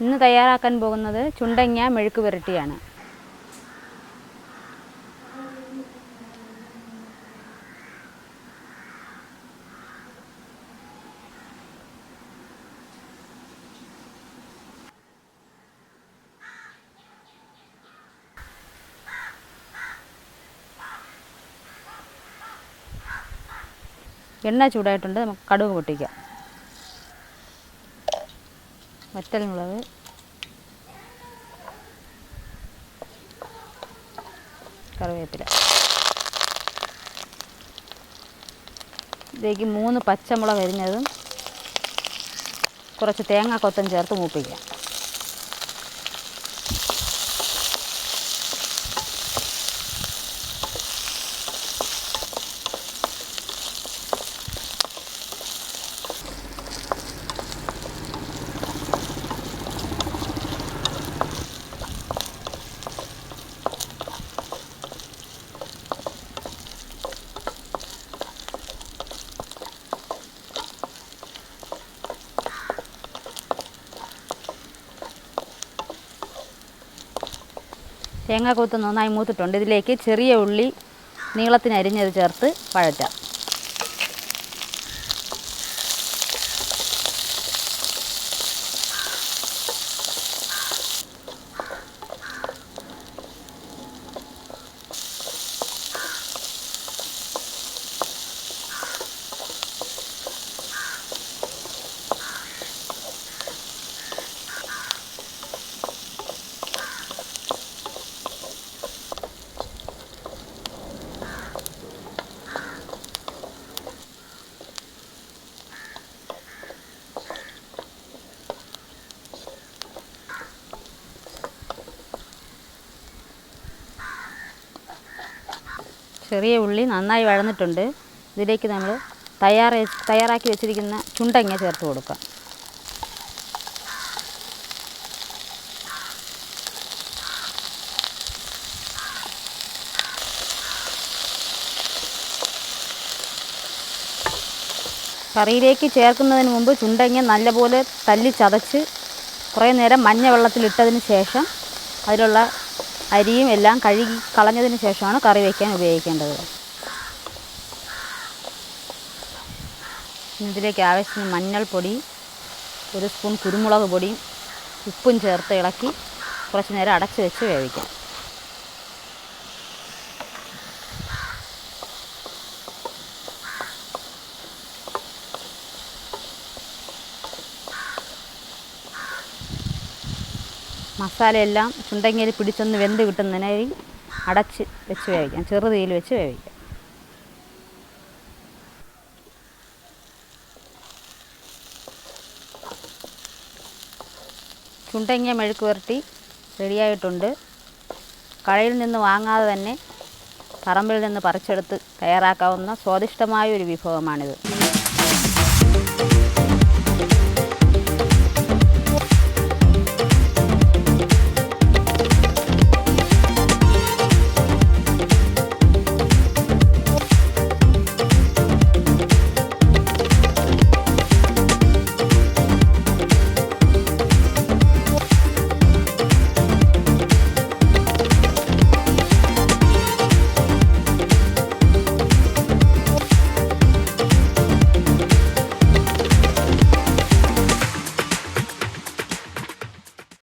ഇന്ന് തയ്യാറാക്കാൻ പോകുന്നത് ചുണ്ടങ്ങ മെഴുക്ക് പുരട്ടിയാണ്. എണ്ണ ചൂടായിട്ടുണ്ട്, നമുക്ക് കടുക് പൊട്ടിക്കാം. വറ്റൽമുളക്, കറിവേപ്പില, ഇതിലേക്ക് 3 പച്ചമുളക് അരിഞ്ഞതും കുറച്ച് തേങ്ങാക്കൊത്തും ചേർത്ത് മൂപ്പിക്കാം. തേങ്ങാക്കൊത്ത് നന്നായി മൂത്തിട്ടുണ്ട്. ഇതിലേക്ക് ചെറിയ ഉള്ളി നീളത്തിന് അരിഞ്ഞത് ചേർത്ത് വഴറ്റാം. ചെറിയ ഉള്ളി നന്നായി വഴന്നിട്ടുണ്ട്. ഇതിലേക്ക് നമ്മൾ തയ്യാറാക്കി വെച്ചിരിക്കുന്ന ചുണ്ടങ്ങ ചേർത്ത് കൊടുക്കാം. കറിയിലേക്ക് ചേർക്കുന്നതിന് മുമ്പ് ചുണ്ടങ്ങ നല്ലപോലെ തല്ലി ചതച്ച് കുറേ നേരം മഞ്ഞ വെള്ളത്തിലിട്ടതിന് ശേഷം അതിലുള്ള അരിയും എല്ലാം കഴുകി കളഞ്ഞതിന് ശേഷമാണ് കറി വയ്ക്കാൻ ഉപയോഗിക്കേണ്ടത്. ഇതിലേക്ക് ആവശ്യത്തിന് മഞ്ഞൾപ്പൊടി, 1 സ്പൂൺ കുരുമുളക് പൊടിയും ഉപ്പും ചേർത്ത് ഇളക്കി കുറച്ച് നേരം അടച്ച് വെച്ച് വേവിക്കാം. മസാലയെല്ലാം ചുണ്ടങ്ങയിൽ പിടിച്ചൊന്ന് വെന്ത് കിട്ടുന്നതിനായി അടച്ച് വെച്ച് വേവിക്കാം, ചെറുതീയിൽ വെച്ച് വേവിക്കാം. ചുണ്ടങ്ങ മെഴുക്ക് പുരട്ടി റെഡിയായിട്ടുണ്ട്. കടയിൽ നിന്ന് വാങ്ങാതെ തന്നെ പറമ്പിൽ നിന്ന് പറിച്ചെടുത്ത് തയ്യാറാക്കാവുന്ന സ്വാദിഷ്ടമായ ഒരു വിഭവമാണിത്.